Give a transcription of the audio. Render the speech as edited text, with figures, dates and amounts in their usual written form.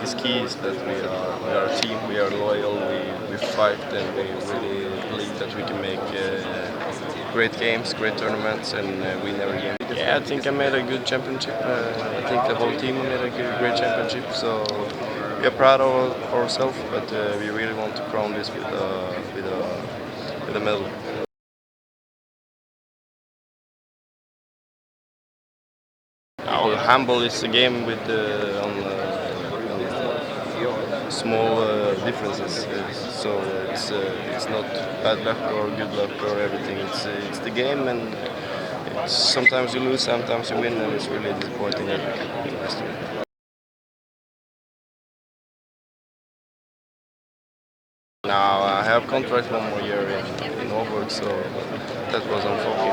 is key is that we are a team, we are loyal, we fight, and we really believe that we can make great games, great tournaments, and win every game. Yeah, I think I made a good championship. I think the whole team made a great championship. So we are proud of ourselves, but we really want to crown this with a medal. Handball is a game with on small differences, so it's not bad luck or good luck or everything. It's the game, and sometimes you lose, sometimes you win, and it's really disappointing that we can't last year. Now I have contract 1 more year in Norway, so that was unfortunate.